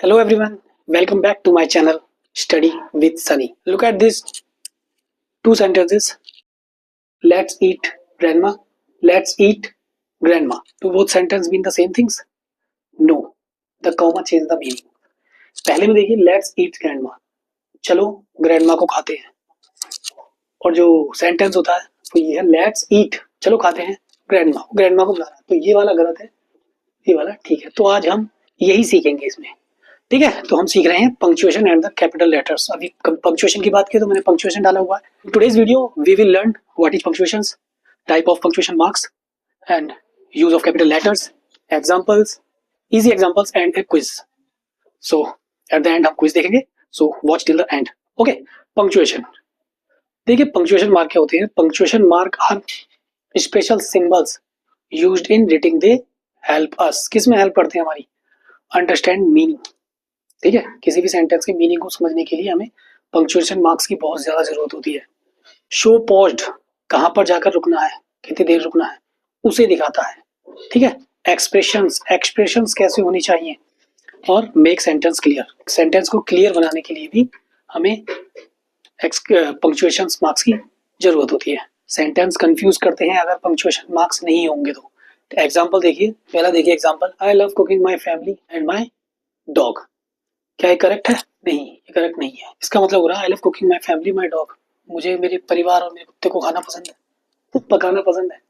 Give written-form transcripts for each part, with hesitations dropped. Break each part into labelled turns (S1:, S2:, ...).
S1: Hello everyone, welcome back to my channel Study with Sunny. Look at these two sentences. Let's eat grandma. Let's eat grandma. Do both sentences mean the same things? No. The comma change the meaning. पहले में देखिए let's eat grandma. चलो grandma को खाते हैं. और जो sentence होता है तो ये है let's eat. चलो खाते हैं grandma को बुला रहा है. तो ये वाला गलत है, ये वाला ठीक है. तो आज हम यही सीखेंगे इसमें. ठीक है, तो हम सीख रहे हैं punctuation and the capital letters. अभी पंक्चुएशन की बात की तो मैंने पंक्चुएशन डाला हुआ है. Today's video we will learn what is punctuations, type of punctuation marks and use of capital letters, examples, easy examples and a quiz. So at the end हम क्विज देखेंगे. So watch till the end. Okay, punctuation. देखिए punctuation mark क्या होते हैं. Punctuation mark are special symbols used in writing. They help us. किस में help करते हैं? हमारी अंडरस्टैंड मीनिंग. ठीक है, किसी भी सेंटेंस के मीनिंग को समझने के लिए हमें पंक्चुएशन मार्क्स की बहुत ज्यादा जरूरत होती है. शो पॉज्ड, कहां पर जाकर रुकना है, कितनी देर रुकना है, उसे दिखाता है. ठीक है, एक्सप्रेशंस, एक्सप्रेशंस कैसे होनी चाहिए. और मेक सेंटेंस क्लियर, सेंटेंस को क्लियर बनाने के लिए भी हमें पंक्चुएशन मार्क्स की जरूरत होती है. सेंटेंस कंफ्यूज करते हैं अगर पंक्चुएशन मार्क्स नहीं होंगे तो. एग्जाम्पल देखिए, पहला देखिए example. I love cooking my family and my dog. क्या ये करेक्ट है? नहीं, ये करेक्ट नहीं है. इसका मतलब हो रहा है I love cooking my family my dog. मुझे मेरे परिवार और मेरे कुत्ते को खाना पसंद है, खुद पकाना पसंद है.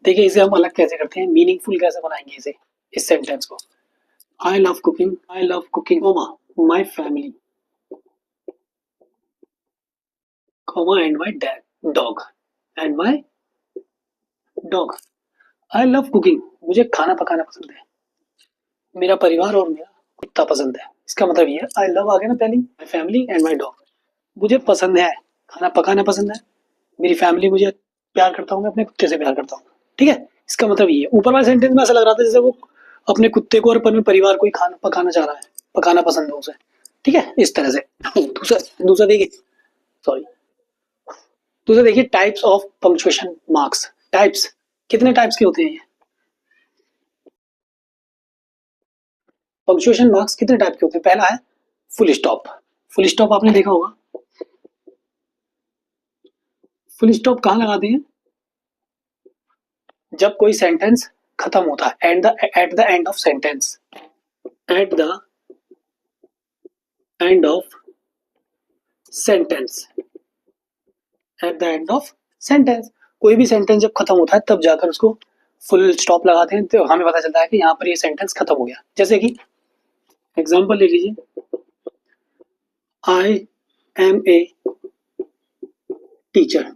S1: देखिए इसे हम अलग कैसे करते हैं, मीनिंगफुल कैसे बनाएंगे इसे, इस सेंटेंस को. I love cooking my family and my dog and my dog. I love cooking, मुझे खाना पकाना पसंद है, मेरा परिवार और मेरा कुत्ता पसंद है. इसका मतलब ये है आई लव आ गया ना पहले, my family and my dog. मुझे पसंद है, खाना पकाना पसंद है, मेरी फैमिली मुझे प्यार करता हूँ, मैं अपने कुत्ते से प्यार करता हूँ. ठीक है, इसका मतलब ये है. ऊपर वाले सेंटेंस में ऐसा लग रहा था जैसे वो अपने कुत्ते को और अपने परिवार को ही खाना पकाना चाह रहा है, पकाना पसंद है उसे. ठीक है, इस तरह से. दूसरा दूसरा देखिए, सॉरी, दूसरा देखिए types of punctuation marks. Types, कितने टाइप्स के होते हैं ये पंक्चुएशन मार्क्स? कितने टाइप के होते हैं? पहला है फुल स्टॉप. फुल स्टॉप आपने देखा होगा. फुल स्टॉप कहाँ लगाते हैं? जब कोई सेंटेंस खत्म होता है, eight the end of sentence, eight the end of sentence, eight the end of sentence. कोई भी सेंटेंस जब खत्म होता है तब जाकर उसको फुल स्टॉप लगाते हैं, तो हमें पता चलता है कि यहाँ पर ये सेंटेंस खत्म हो गया. जैसे कि एग्जांपल ले लीजिए, आई एम ए टीचर.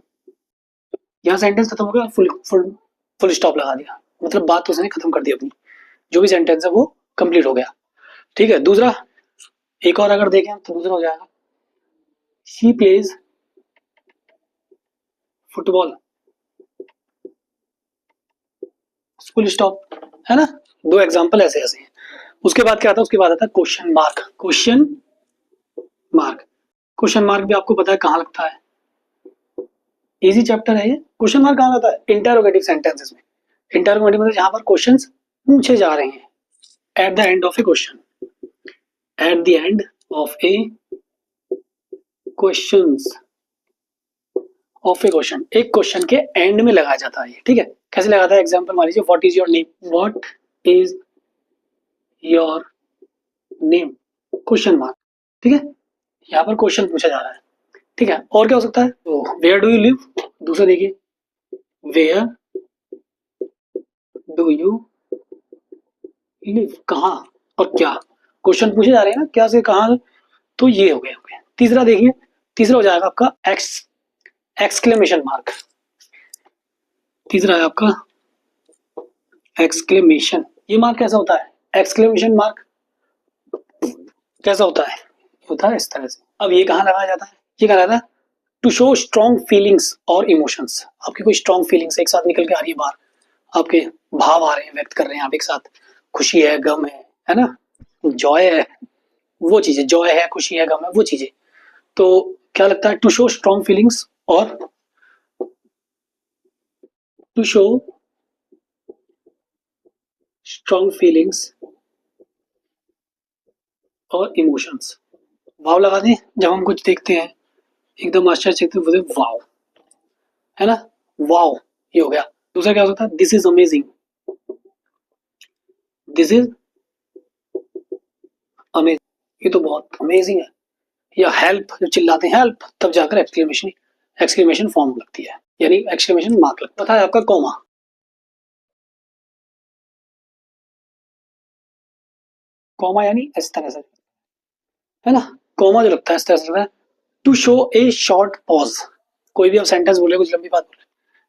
S1: यहाँ सेंटेंस खत्म हो गया, फुल फुल फुल स्टॉप लगा दिया, मतलब बात तो उसने खत्म कर दी अपनी. जो भी सेंटेंस है वो कंप्लीट हो गया. ठीक है, दूसरा एक और अगर देखें तो दूसरा हो जाएगा she plays football. Full stop, है ना. दो एग्जांपल ऐसे ऐसे हैं. उसके बाद क्या आता है? उसके बाद आता है question mark. Question mark, question mark भी आपको पता है कहाँ लगता है. इजी चैप्टर है ये. क्वेश्चन मार्क कहाँ लगता है? इंटरोगेटिव सेंटेंसेस में. इंटरोगेटिव मतलब जहां पर क्वेश्चंस पूछे जा रहे हैं. Eight the end of A question, eight the end of A questions, of A question, एक क्वेश्चन के एंड में लगाया जाता है. ठीक है, कैसे लगाता है? एग्जांपल मान लीजिए, what is your name. What is your name, question mark. ठीक है, यहाँ पर क्वेश्चन पूछा जा रहा है. ठीक है, और क्या हो सकता है? तो वेयर डू यू लिव. दूसरा देखिए, वेयर डू यू लिव, कहाँ और क्या. क्वेश्चन पूछे जा रहे हैं ना, क्या से कहाँ. तो ये हो गया. तीसरा देखिए, तीसरा हो जाएगा आपका एक्सक्लेमेशन मार्क. तीसरा है आपका एक्सक्लेमेशन. ये मार्क कैसा होता है? एक्सक्लेमेशन मार्क कैसा होता है? होता है इस तरह से. अब ये कहाँ लगाया जाता है? ये कहा जाता है टू शो स्ट्रॉन्ग फीलिंग्स और इमोशंस. आपकी कोई स्ट्रॉन्ग फीलिंग्स एक साथ निकल के आ रही है बाहर, आपके भाव आ रहे हैं, व्यक्त कर रहे हैं आप एक साथ. खुशी है, गम है ना, जॉय है, वो चीजें. जॉय है, खुशी है, गम है, वो चीजें. तो क्या लगता है? टू शो स्ट्रॉन्ग फीलिंग्स और टू शो स्ट्रॉन्ग फीलिंग्स और इमोशंस। वाव लगा दें जब हम कुछ देखते हैं एकदम आश्चर्यचकित होते हैं, वाव, है ना, वाव, ये हो गया। दूसरा क्या होता है, this is amazing, this is amazing, ये तो बहुत अमेजिंग है। या हेल्प, जब चिल्लाते हैं हेल्प, तब जाकर एक्सक्लेमेशन फॉर्म लगती है, यानी एक्सक्लेमेशन मार्क लगता है। पता है आपका कॉमा, कॉमा यानी इस तरह से, है ना, कॉमा जो लगता है इस तरह से, to show a short pause. कोई भी आप सेंटेंस बोले, कुछ लंबी बात बोले,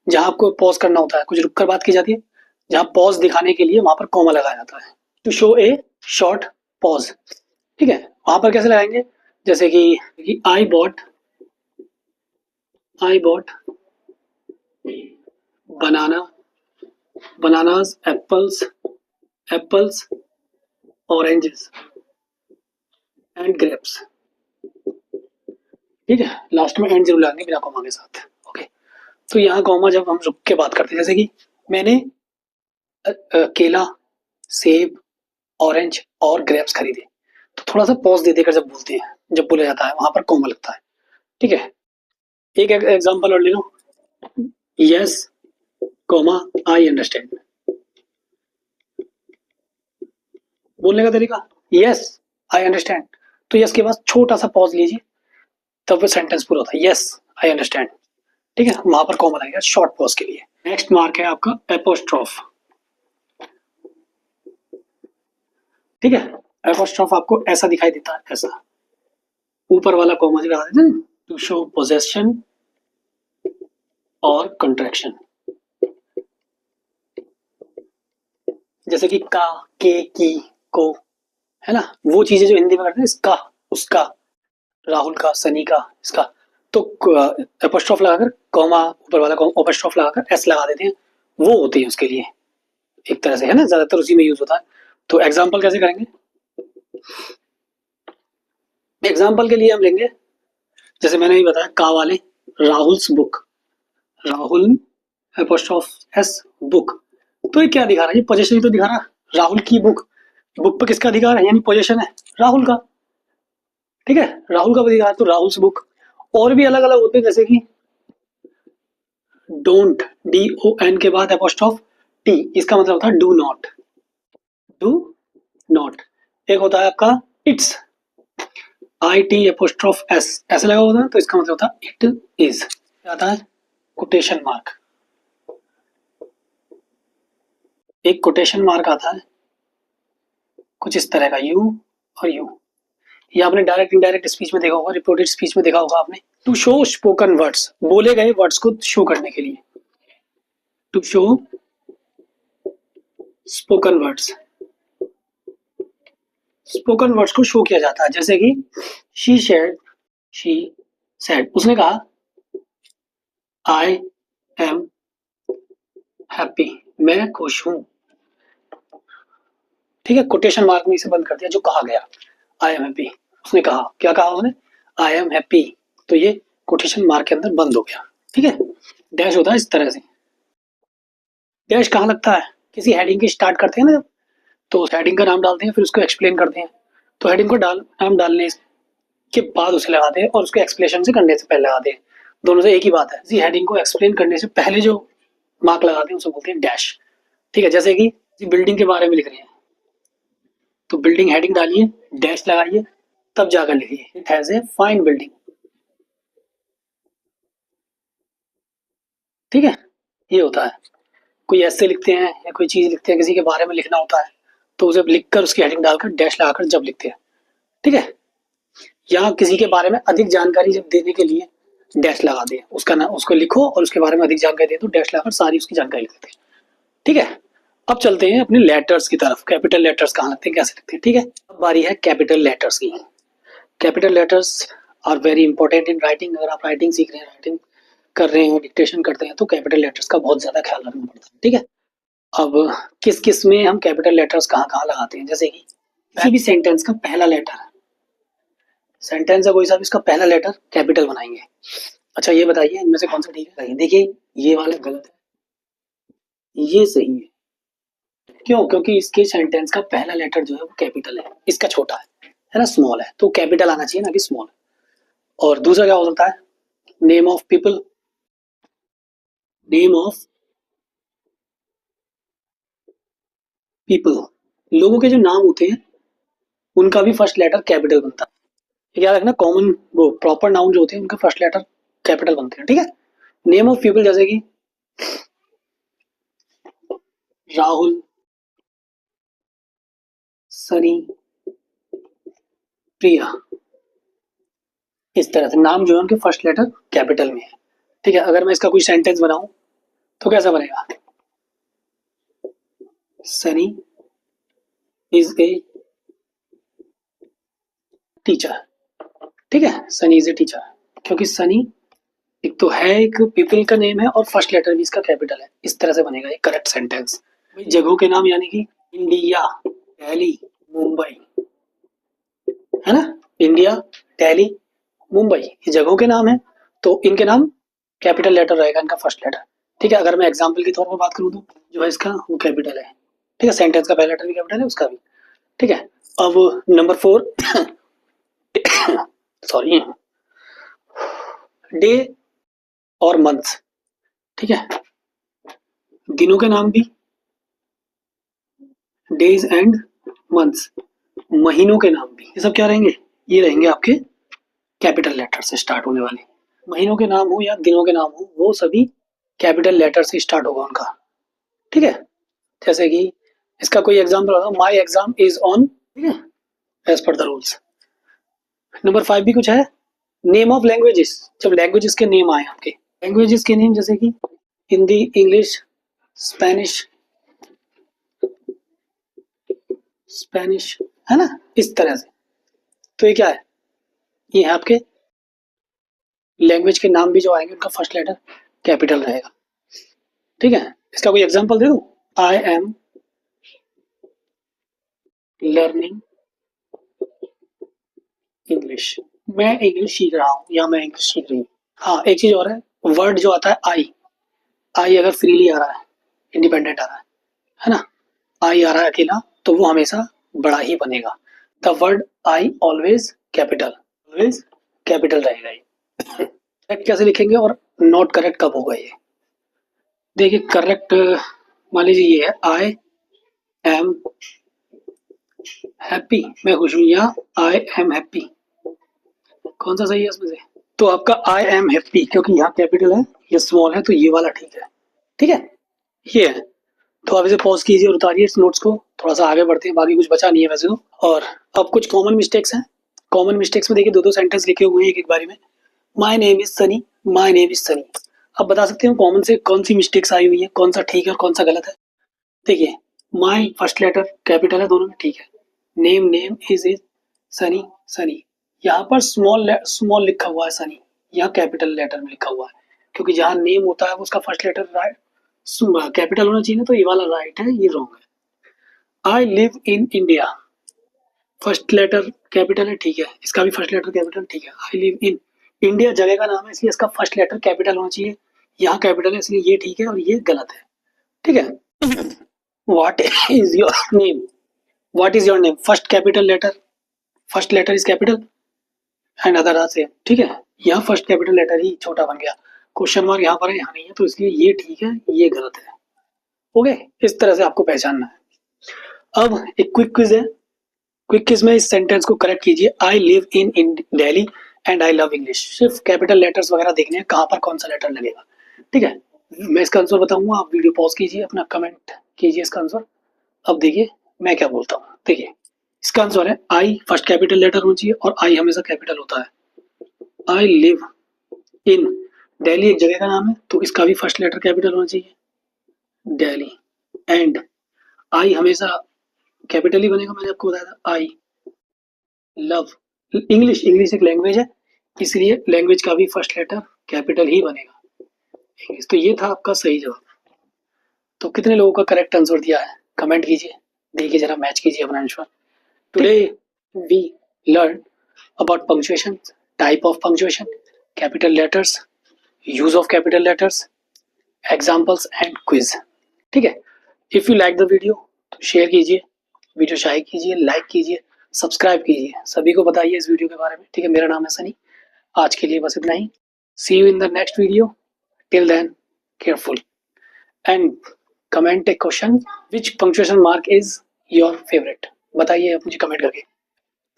S1: जहां आपको पॉज करना होता है, कुछ रुक कर बात की जाती है, जहां पॉज दिखाने के लिए वहां पर कॉमा लगाया जाता है, to show a short pause. ठीक है, वहां पर कैसे लगाएंगे, जैसे कि I bought banana, bananas, apples, oranges and grapes. ठीक है, लास्ट में एंड जरूर लगाएंगे बिना कॉमा के साथ। ओके, तो यहाँ कॉमा जब हम रुक के बात करते हैं, जैसे कि मैंने केला, सेब, ऑरेंज और ग्रेप्स खरीदे, तो थोड़ा सा पॉज दे देकर जब बोलते हैं, जब बोला जाता है वहां पर कॉमा लगता है। ठीक है, एक एग्जांपल और ले लो, यस कॉमा आई अंडरस्टैंड। बोलने का तरीका, यस आई अंडरस्टैंड, तो यस के बाद छोटा सा पॉज लीजिए, तब वो सेंटेंस पूरा होता है, यस आई अंडरस्टैंड। ठीक है, वहां पर कॉमा लगेगा शॉर्ट पॉज के लिए। नेक्स्ट मार्क है आपका एपोस्ट्रोफ। ठीक है, एपोस्ट्रोफ आपको ऐसा दिखाई देता है, ऐसा ऊपर वाला कॉमा जो लगा देते हैं, टू शो पोजेशन और कंट्रैक्शन। जैसे कि का, के, की, को, है ना, वो चीजें जो हिंदी में करते हैं, इसका, उसका, राहुल का, सनी का, इसका, तो एपोस्ट्रोफ लगाकर कॉमा, ऊपर वाला एपोस्ट्रोफ लगाकर एस लगा देते हैं, वो होती है उसके लिए, एक तरह से, है ना, ज्यादातर उसी में यूज होता है। तो एग्जाम्पल कैसे करेंगे, एग्जाम्पल के लिए हम लेंगे, जैसे मैंने ही बताया, का वाले, Rahul's book, Rahul apostrophe S book, तो ये क्या दिखा रहा है, ये पोजेशन ही तो दिखा रहा है, राहुल की बुक, बुक पर किसका अधिकार है, यानी पोजेशन है राहुल का। ठीक है, राहुल का अधिकार, तो राहुल्स बुक। और भी अलग अलग होते हैं, जैसे कि डोंट, डी ओ एन के बाद एपोस्ट्रोफ टी, इसका मतलब होता है डू नॉट, डू नॉट। एक होता है आपका it's, I T apostrophe S, ऐसे लगा होता है, तो इसका मतलब होता है इट इज। आता है कोटेशन मार्क, एक कोटेशन मार्क आता है कुछ इस तरह का, यू और यू, ये आपने डायरेक्ट इनडायरेक्ट स्पीच में देखा होगा, रिपोर्टेड स्पीच में देखा होगा आपने, टू शो स्पोकन वर्ड्स, बोले गए वर्ड्स को शो करने के लिए, to show spoken words, spoken words को शो किया जाता है, जैसे कि शी शेड, शी सेड, उसने कहा आई एम हैप्पी, मैं खुश हूं। ठीक है, कोटेशन मार्क में इसे बंद कर दिया, जो कहा गया, आई एम हैप्पी, उसने कहा, क्या कहा उसने, आई एम हैप्पी, तो ये कोटेशन मार्क के अंदर बंद हो गया। ठीक है, डैश होता है इस तरह से। डैश कहाँ लगता है, किसी हेडिंग की स्टार्ट करते हैं ना, तो उस हेडिंग का नाम डालते हैं, फिर उसको एक्सप्लेन करते हैं, तो हेडिंग को नाम डालने के बाद उसे लगाते हैं, और उसको एक्सप्लेनेशन से करने से पहले लगाते हैं, दोनों से एक ही बात है। किसी हेडिंग को एक्सप्लेन करने से पहले जो मार्क लगाते हैं उसे बोलते हैं डैश। ठीक है, जैसे कि बिल्डिंग के बारे में लिख रहे हैं, तो बिल्डिंग हेडिंग डालिए, डैश लगाइए, तब जाकर लिखिए it has a fine building. ठीक है, ये होता है। कोई ऐसे लिखते हैं या कोई चीज लिखते हैं, किसी के बारे में लिखना होता है, तो उसे लिखकर उसकी हेडिंग डालकर डैश लगाकर जब लिखते हैं। ठीक है, यहाँ किसी के बारे में अधिक जानकारी जब देने के लिए डैश लगा दे, उसका नाम, उसको लिखो और उसके बारे में अधिक जानकारी दे, तो डैश लगाकर सारी उसकी जानकारी लिख देते हैं। ठीक है, अब चलते हैं अपने लेटर्स की तरफ, कैपिटल लेटर्स कहाँ लगते हैं, कैसे लगते हैं। ठीक है, अब बारी है कैपिटल लेटर्स की। Capital letters are very important in writing. अगर आप राइटिंग सीख रहे हैं, राइटिंग कर रहे हैं, डिक्टेशन करते हैं, तो कैपिटल लेटर्स का बहुत ज्यादा ख्याल रखना पड़ता है। ठीक है, अब किस किस में हम कैपिटल लेटर्स कहाँ कहाँ लगाते हैं, जैसे कि किसी भी सेंटेंस का पहला लेटर, सेंटेंस है कोई सा भी, इसका पहला लेटर कैपिटल बनाएंगे। अच्छा ये बताइए इनमें से कौन सा ठीक है, देखिए ये वाला गलत है, ये सही है। क्यों, क्योंकि इसके सेंटेंस का पहला लेटर जो है वो कैपिटल है, इसका छोटा है। है ना, स्मॉल है तो कैपिटल आना चाहिए ना कि स्मॉल। और दूसरा क्या हो सकता है, name of people, name of people, लोगों के जो नाम होते हैं उनका भी फर्स्ट लेटर कैपिटल बनता है। ये याद रखना, कॉमन वो प्रॉपर नाउन जो होते हैं उनका फर्स्ट लेटर कैपिटल बनते हैं, ठीक है। नेम ऑफ पीपल जैसे कि राहुल, सनी, प्रिया, इस तरह से नाम जो है उनके फर्स्ट लेटर कैपिटल में है, ठीक है। अगर मैं इसका कोई सेंटेंस बनाऊं तो कैसा बनेगा, सनी इज ए टीचर, ठीक है, सनी इज ए टीचर, क्योंकि सनी एक तो है, एक पीपल का नेम है और फर्स्ट लेटर भी इसका कैपिटल है। इस तरह से बनेगा ये करेक्ट सेंटेंस। जगहों के नाम यानी कि इंडिया, दिल्ली, मुंबई, है ना, इंडिया, दिल्ली, मुंबई, ये जगहों के नाम है तो इनके नाम कैपिटल लेटर रहेगा इनका फर्स्ट लेटर, ठीक है। अगर मैं एग्जाम्पल के तौर पर बात करूँ तो जो है इसका वो कैपिटल है, ठीक है, सेंटेंस का पहला लेटर भी कैपिटल है उसका भी, ठीक है। अब नंबर 4 सॉरी, डे और मंथ, ठीक है, दिनों के नाम भी डेज एंड मंथ्स, महीनों के नाम भी, ये सब क्या रहेंगे, ये रहेंगे आपके कैपिटल लेटर से स्टार्ट होने वाले। महीनों के नाम हो या दिनों के नाम हो वो सभी कैपिटल लेटर से स्टार्ट होगा उनका, ठीक है। जैसे कि इसका कोई एग्जाम्पल होगा, माई एग्जाम इज ऑन, ठीक है, as per the rules. Number 5 भी कुछ है, नेम ऑफ लैंग्वेजेस, जब लैंग्वेजेस के नेम आए आपके, लैंग्वेजेस के नेम जैसे कि हिंदी, इंग्लिश, स्पेनिश, स्पेनिश, है ना, इस तरह से। तो ये क्या है, ये है आपके लैंग्वेज के नाम भी जो आएंगे उनका फर्स्ट लेटर कैपिटल रहेगा, ठीक है। इसका कोई एग्जांपल दे दूं, आई एम लर्निंग इंग्लिश, मैं इंग्लिश सीख रहा हूँ या मैं इंग्लिश सीख रही हूँ। हाँ, एक चीज और है, वर्ड जो आता है आई, आई अगर फ्रीली आ रहा है, इंडिपेंडेंट आ रहा है ना, आई आ रहा है अकेला तो वो हमेशा बड़ा ही बनेगा। The word I always capital, always capital रहेगा ये। करेक्ट कैसे लिखेंगे और नॉट करेक्ट कब होगा ये, देखिए करेक्ट मान लीजिए ये है, आई एम हैप्पी, मैं खुश हूँ, या आई एम हैप्पी, कौन सा सही है इसमें से, तो आपका आई एम हैप्पी, क्योंकि यहाँ कैपिटल है, ये स्मॉल है तो ये वाला ठीक है, ठीक है, ये है। तो आप इसे पॉज कीजिए और उतारिए इस नोट्स को, थोड़ा सा आगे बढ़ते हैं, बाकी कुछ बचा नहीं है वैसे तो। और अब कुछ कॉमन मिस्टेक्स हैं, कॉमन मिस्टेक्स में देखिए दो दो सेंटेंस लिखे हुए हैं एक एक बारी में, my name is Sunny, my name is Sunny. अब बता सकते हो कॉमन से कौन सी मिस्टेक्स आई हुई है, कौन सा ठीक है और कौन सा गलत है। देखिए, माई फर्स्ट लेटर कैपिटल है दोनों में, ठीक है, name name is Sunny, Sunny, यहाँ पर स्मॉल स्मॉल लिखा हुआ है सनी, यहाँ कैपिटल लेटर में लिखा हुआ है, क्योंकि जहाँ नेम होता है उसका फर्स्ट लेटर राइट कैपिटल होना चाहिए ना, तो ये वाला राइट है, ये रॉन्ग है। I live in India, first letter capital है, ठीक है, इसका भी फर्स्ट लेटर कैपिटल, ठीक है। आई लिव इन इंडिया जगह का नाम है इसलिए इसका फर्स्ट लेटर कैपिटल होना चाहिए, यहाँ कैपिटल है इसलिए ये ठीक है और ये गलत है, ठीक है। What is your name, what is your name, first capital letter, first letter is capital and other are same, ठीक है, यहाँ फर्स्ट कैपिटल लेटर ही छोटा बन गया, क्वेश्चन मार्क यहाँ पर है यहाँ नहीं है, तो इसलिए ये ठीक है ये गलत है, ओके। इस तरह से आपको पहचानना है। अब एक क्विक क्विज है, क्विक क्विज में इस सेंटेंस को करेक्ट कीजिए, आई live in Delhi and I love English, सिर्फ कैपिटल लेटर्स वगैरह देखने हैं कहाँ पर कौन सा लेटर लगेगा, ठीक है। मैं इसका आंसर बताऊंगा, आप वीडियो पॉज कीजिए, अपना कमेंट कीजिए इसका आंसर। अब देखिए मैं क्या बोलता हूँ, देखिए इसका आंसर है आई फर्स्ट कैपिटल लेटर होना चाहिए और आई हमेशा कैपिटल होता है। आई लिव इन, दिल्ली एक जगह का नाम है तो इसका भी फर्स्ट लेटर कैपिटल होना चाहिए, दिल्ली, एंड आई हमेशा कैपिटल ही बनेगा, मैंने आपको बताया था। आई लव इंग्लिश, इंग्लिश एक लैंग्वेज है इसलिए लैंग्वेज का भी फर्स्ट लेटर कैपिटल ही बनेगा, इंग्लिश। तो ये था आपका सही जवाब। तो कितने लोगों का करेक्ट आंसर दिया है कमेंट कीजिए, देखिए जरा मैच कीजिए अपना answer. Today we learn about punctuation, type of punctuation, capital letters, use of capital letters, examples and quiz, ठीक है। If you like the video तो शेयर कीजिए, वीडियो शेयर कीजिए, लाइक कीजिए, सब्सक्राइब कीजिए, सभी को बताइए इस वीडियो के बारे में। ठीक है, मेरा नाम है सनी। आज के लिए बस इतना ही। See you in the next video. Till then, careful and comment a question which punctuation mark is your favourite. बताइए आप मुझे कमेंट करके।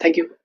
S1: Thank you.